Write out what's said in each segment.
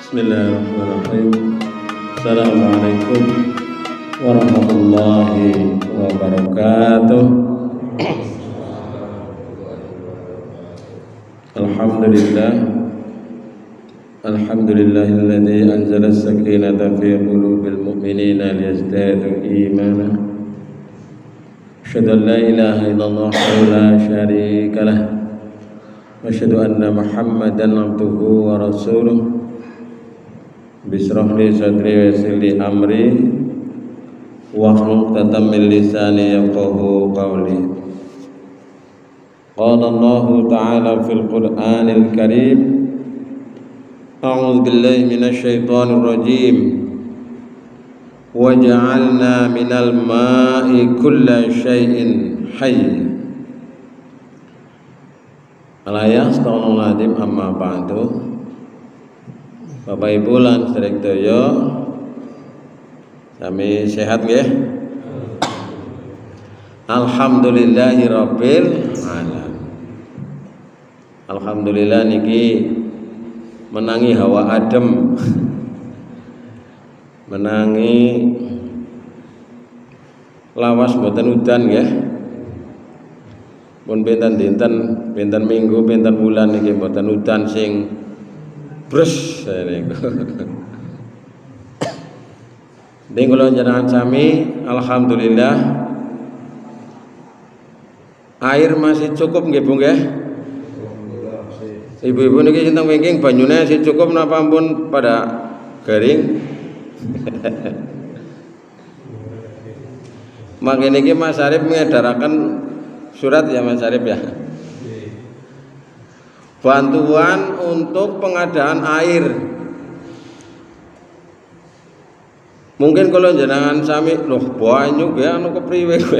Bismillahirrahmanirrahim. Assalamualaikum warahmatullahi wabarakatuh. Alhamdulillah. Alhamdulillahilladzi anzala as-sakinata fi qulubil mu'minina liyazdadu imanan. Asyhadu an la ilaha illallah wa la syarika lah. Wa asyhadu anna Muhammadan abduhu wa rasuluh. Bisrah li sadri wa yassir li amri wahlul 'uqdatam min lisani yafqahu qawli. Qala Allahu ta'ala fil Qur'anil Karim. A'udzu billahi minasy syaithanir rajim. Wa ja'alna minal ma'i kulla syai'in hayy. Al-ayat astagfirullahaladzim amma ba'du. Bapak Ibu lan sedaya sami sehat nggih? Alhamdulillahirabbil alamin. Alhamdulillah niki menangi hawa adem. Menangi lawas mboten udan nggih. Pun pinten dinten, pinten minggu, pinten bulan niki mboten udan sing bres niku. Ning kula njenengan sami alhamdulillah air masih cukup nggih Bu nggih. Ibu-ibu niki sinten wingking banyune masih cukup napa ampun pada garing. Mangke niki Mas Arif ngedaraken surat ya Mas Arif ya. Bantuan untuk pengadaan air. Mungkin kalau jenengan sami loh banyu ya anu kepriwe kowe.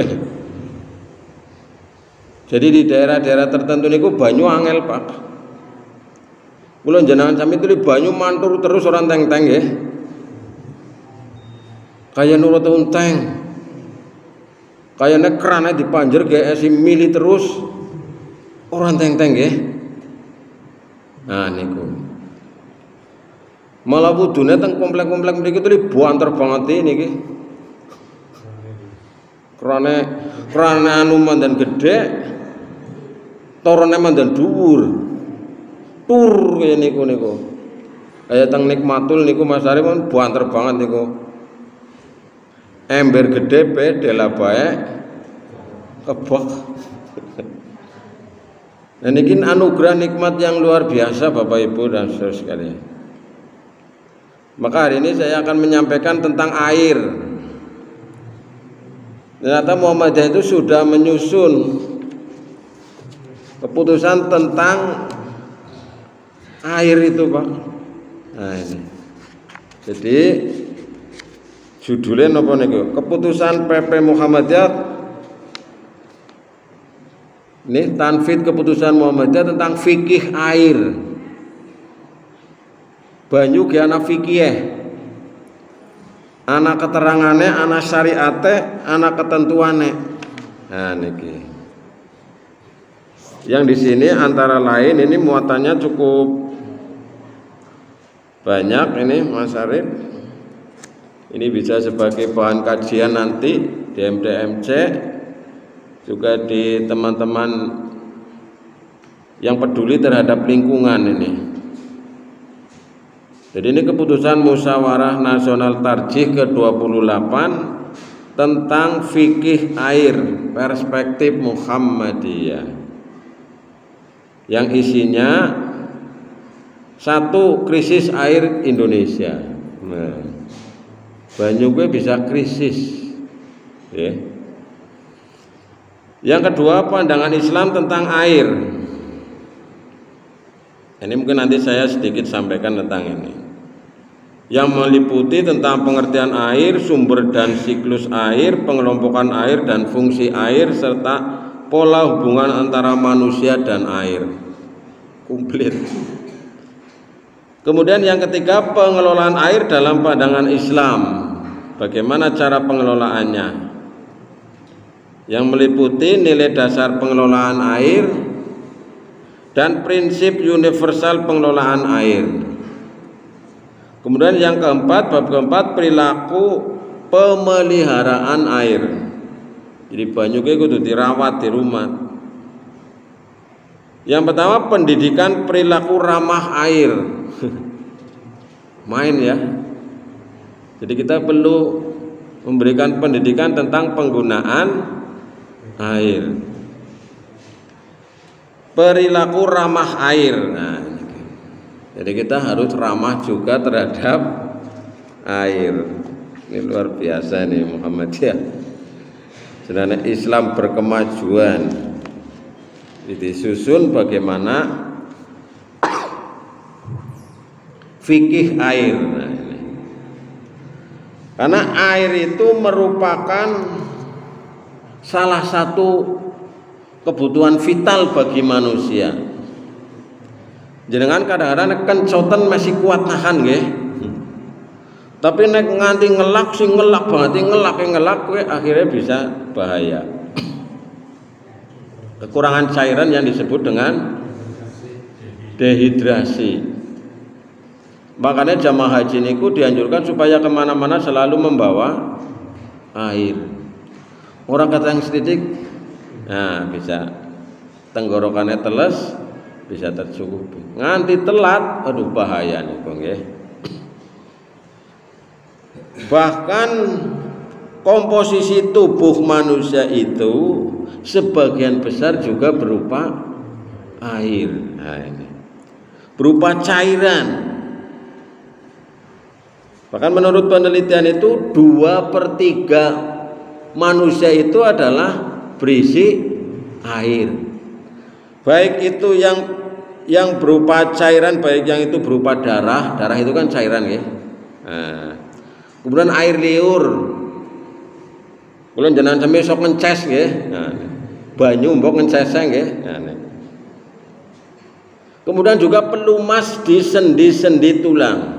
Jadi di daerah-daerah tertentu niku banyu angel Pak. Kula jenengan sami itu banyu mantur terus orang teng-teng nggih. Kaya nurut unteng. Kayane krane dipanjer ge esi mili terus orang teng-teng nggih. Nah niku malah wudune teng komplek-komplek mriki tuh buanter banget niki. Krane anu mandan gedhe, torone mandan dhuwur. Tur kaya niku. Kaya teng Nikmatul niku Mas Arif pun buanter banget niku. Ember gedhe pe dela bae kebak. Dan ini anugerah nikmat yang luar biasa Bapak Ibu dan saudara sekalian. Maka hari ini saya akan menyampaikan tentang air. Ternyata Muhammadiyah itu sudah menyusun keputusan tentang air itu Pak. Nah ini. Jadi judulnya apa niku? Keputusan PP Muhammadiyah. Ini tanfid keputusan Muhammadiyah tentang fikih air. Banyu ge ana fikih. Ana keterangane, ana syariate, ana ketentuane. Nah niki. Yang di sini antara lain ini muatannya cukup banyak ini Mas Arif. Ini bisa sebagai bahan kajian nanti di MDMC. Juga di teman-teman yang peduli terhadap lingkungan ini. Jadi ini keputusan Musyawarah Nasional Tarjih ke-28 tentang fikih air perspektif Muhammadiyah. Yang isinya satu, krisis air Indonesia. Nah, banyu gue bisa krisis. Ya. Yang kedua, pandangan Islam tentang air. Ini mungkin nanti saya sedikit sampaikan tentang ini. Yang meliputi tentang pengertian air, sumber dan siklus air, pengelompokan air dan fungsi air, serta pola hubungan antara manusia dan air. Komplit. Kemudian yang ketiga, pengelolaan air dalam pandangan Islam. Bagaimana cara pengelolaannya? Yang meliputi nilai dasar pengelolaan air dan prinsip universal pengelolaan air. Kemudian yang keempat, bab keempat, perilaku pemeliharaan air. Jadi banyu kudu dirawat di rumah. Yang pertama, pendidikan perilaku ramah air. Main ya. Jadi kita perlu memberikan pendidikan tentang penggunaan air. Perilaku ramah air. Nah, jadi kita harus ramah juga terhadap air. Ini luar biasa nih Muhammadiyah. Sebenarnya Islam berkemajuan. Disusun bagaimana fikih air. Nah, ini. Karena air itu merupakan salah satu kebutuhan vital bagi manusia. Jenengan kadang-kadang kencoten masih kuat nahan nggih. Tapi nek nganti ngelak sing ngelak banget, ngelak kowe akhirnya bisa bahaya. Kekurangan cairan yang disebut dengan dehidrasi. Makanya jamaah haji niku dianjurkan supaya kemana-mana selalu membawa air. Orang kata yang sedikit, nah bisa tenggorokannya teles, bisa tercukupi. Nganti telat, aduh bahaya nih bang ya. Bahkan komposisi tubuh manusia itu sebagian besar juga berupa air. Nah, ini berupa cairan. Bahkan menurut penelitian itu 2/3 manusia itu adalah berisi air. Baik itu yang berupa cairan, baik yang itu berupa darah itu kan cairan ya. Nah, kemudian air liur. Kula jenengan sampe sok ngences nggih. Nah, banyu mbok ngenceseng nggih. Nah, kemudian juga pelumas di sendi-sendi tulang.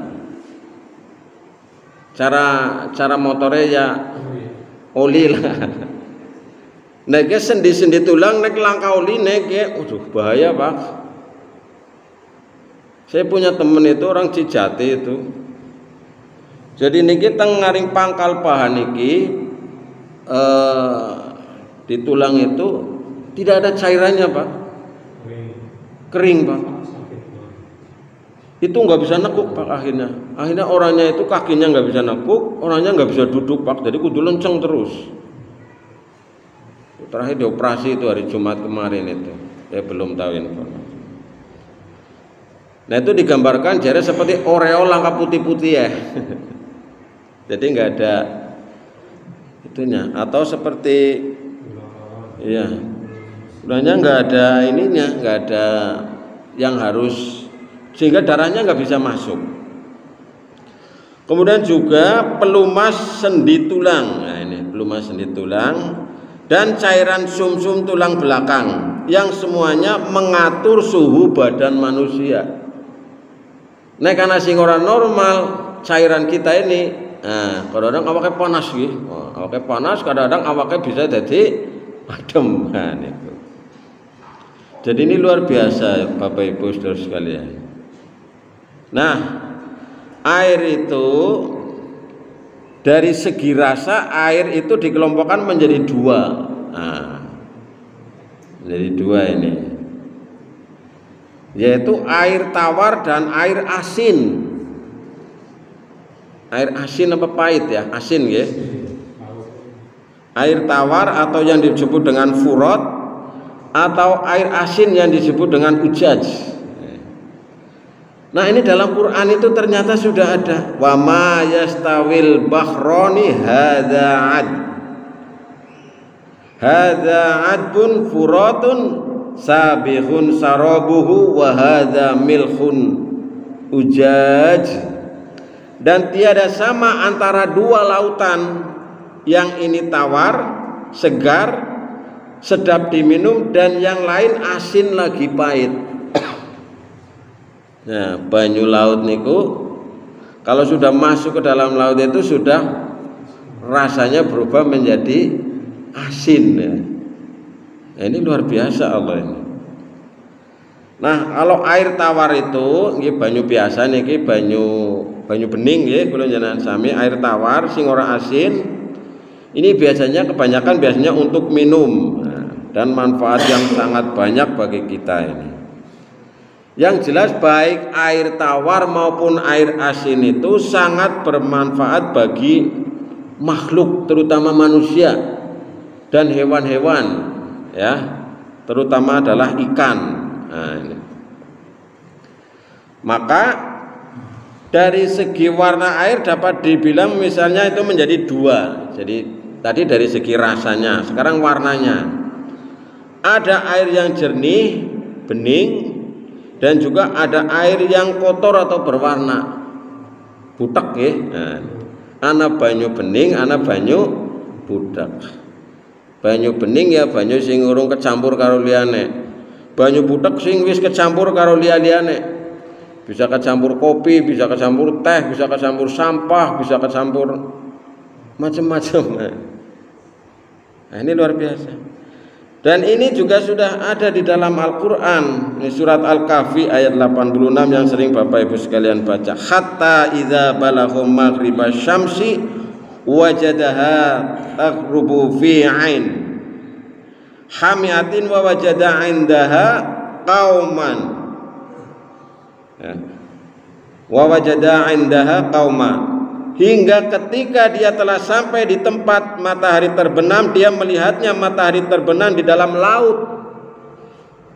Cara motornya ya oli lah. Nek sendi-sendi tulang nek langka oli nek waduh bahaya, Pak. Saya punya temen itu orang Cijati itu. Jadi niki teng ngaring pangkal paha niki di tulang itu tidak ada cairannya, Pak. Kering, Pak. Itu nggak bisa nekuk, Pak, akhirnya orangnya itu kakinya nggak bisa nekuk, orangnya nggak bisa duduk, Pak, jadi kudu lenceng terus. Terakhir dioperasi itu hari Jumat kemarin itu, saya belum tahu informasi. Nah itu digambarkan jadi seperti Oreo langka putih-putih ya. Jadi nggak ada itunya, atau seperti ya sebenarnya nggak ada ininya, nggak ada yang harus, sehingga darahnya nggak bisa masuk. Kemudian juga pelumas sendi tulang. Nah ini pelumas sendi tulang dan cairan sumsum tulang belakang yang semuanya mengatur suhu badan manusia. Nah karena sing ora normal cairan kita ini, nah kadang-kadang awaknya panas gitu. Awaknya panas, kadang-kadang awaknya bisa jadi adem. Nah, itu. Jadi ini luar biasa Bapak Ibu Saudara sekalian. Nah, air itu dari segi rasa air itu dikelompokkan menjadi 2. Nah, menjadi 2 ini. Yaitu air tawar dan air asin. Air asin apa pahit ya? Asin ya. Air tawar atau yang disebut dengan furat, atau air asin yang disebut dengan ujaj. Nah ini dalam Quran itu ternyata sudah ada. Wa ma yastawil bahroni hadza adbun furatun sabihun sarabuhu wa hadza milhun ujaj. Dan tiada sama antara 2 lautan, yang ini tawar, segar, sedap diminum, dan yang lain asin lagi pahit. Nah, banyu laut niku kalau sudah masuk ke dalam laut itu sudah rasanya berubah menjadi asin ya. Nah, ini luar biasa Allah ini. Nah, kalau air tawar itu nggih banyu biasa niki banyu bening nggih kula jenengan sami air tawar sing ora asin. Ini kebanyakan biasanya untuk minum. Nah, dan manfaat yang sangat banyak bagi kita ini. Yang jelas baik air tawar maupun air asin itu sangat bermanfaat bagi makhluk terutama manusia dan hewan-hewan ya, terutama adalah ikan. Nah, ini. Maka dari segi warna air dapat dibilang misalnya itu menjadi dua. Jadi tadi dari segi rasanya, sekarang warnanya. Ada air yang jernih, bening, dan juga ada air yang kotor atau berwarna butek ya. Nah, ana banyu bening, ana banyu butek. Banyu bening ya banyu sing urung kecampur karo liyane. Banyu butek sing wis kecampur karo liya-liyane. Bisa kecampur kopi, bisa kecampur teh, bisa kecampur sampah, bisa kecampur macam-macam. Nah, ini luar biasa. Dan ini juga sudah ada di dalam Al-Qur'an. Ini surat Al-Kahfi ayat 86 yang sering Bapak Ibu sekalian baca. Hatta idza balagha maghribasy syamsi wajadaha taghrubu fi 'ain hamiatin wa wajada 'indaha qauman ya. Wa wajada 'indaha qauma, hingga ketika dia telah sampai di tempat matahari terbenam, dia melihatnya matahari terbenam di dalam laut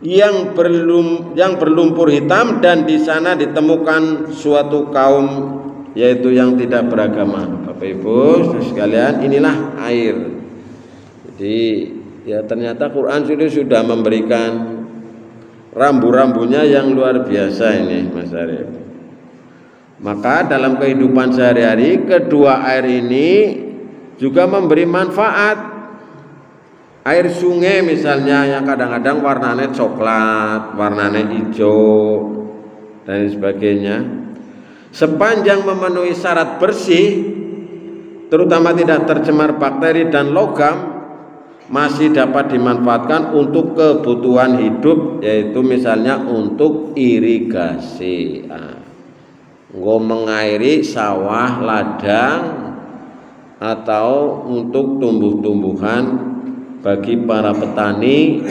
yang berlumpur hitam, dan di sana ditemukan suatu kaum yaitu yang tidak beragama. Bapak Ibu sekalian, inilah air. Jadi ya ternyata Quran sudah memberikan rambu-rambunya yang luar biasa ini Mas Arif. Maka dalam kehidupan sehari-hari kedua air ini juga memberi manfaat. Air sungai misalnya yang kadang-kadang warnanya coklat, warnanya hijau dan sebagainya, sepanjang memenuhi syarat bersih, terutama tidak tercemar bakteri dan logam, masih dapat dimanfaatkan untuk kebutuhan hidup, yaitu misalnya untuk irigasi. Nggo mengairi sawah, ladang, atau untuk tumbuh-tumbuhan bagi para petani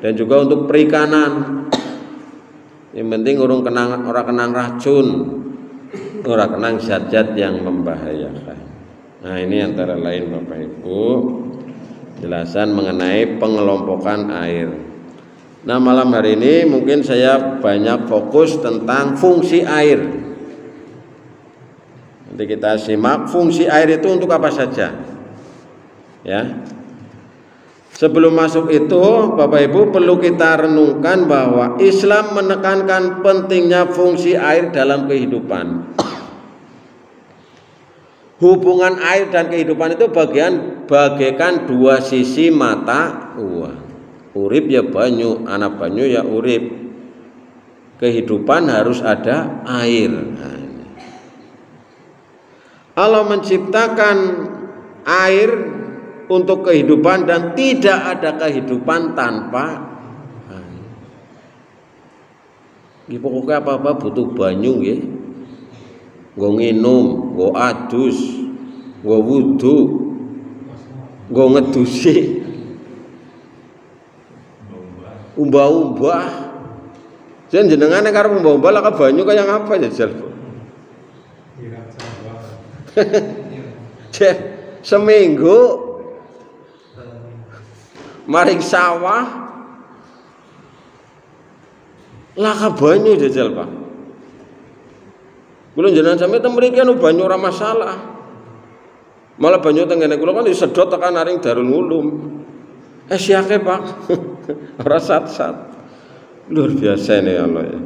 dan juga untuk perikanan. Yang penting orang kenang racun, orang kenang zat-zat yang membahayakan. Nah, ini antara lain Bapak Ibu jelasan mengenai pengelompokan air. Nah, malam hari ini mungkin saya banyak fokus tentang fungsi air. Nanti kita simak fungsi air itu untuk apa saja. Ya. Sebelum masuk itu, Bapak Ibu perlu kita renungkan bahwa Islam menekankan pentingnya fungsi air dalam kehidupan. Hubungan air dan kehidupan itu bagaikan dua sisi mata uang. Urip ya banyu, anak banyu ya urip. Kehidupan harus ada air. Nah, Allah menciptakan air untuk kehidupan dan tidak ada kehidupan tanpa air. Pokoknya apa-apa butuh banyu ya. Nggo nginum, nggo adus, nggo wudu, nggo ngedusi, umbah-umbah. Jenengane karo umbah-umbah lah banyu kaya apa jajal. Seminggu maring sawah lah banyu jajal Pak. Kula jenengan sampe teng mriki anu banyu ora masalah. Malah banyu teng ngene kula kan disedot tekan aring Darul Ulum. Siake Pak. Ora sat-sat. Luar biasa ini Allah ya.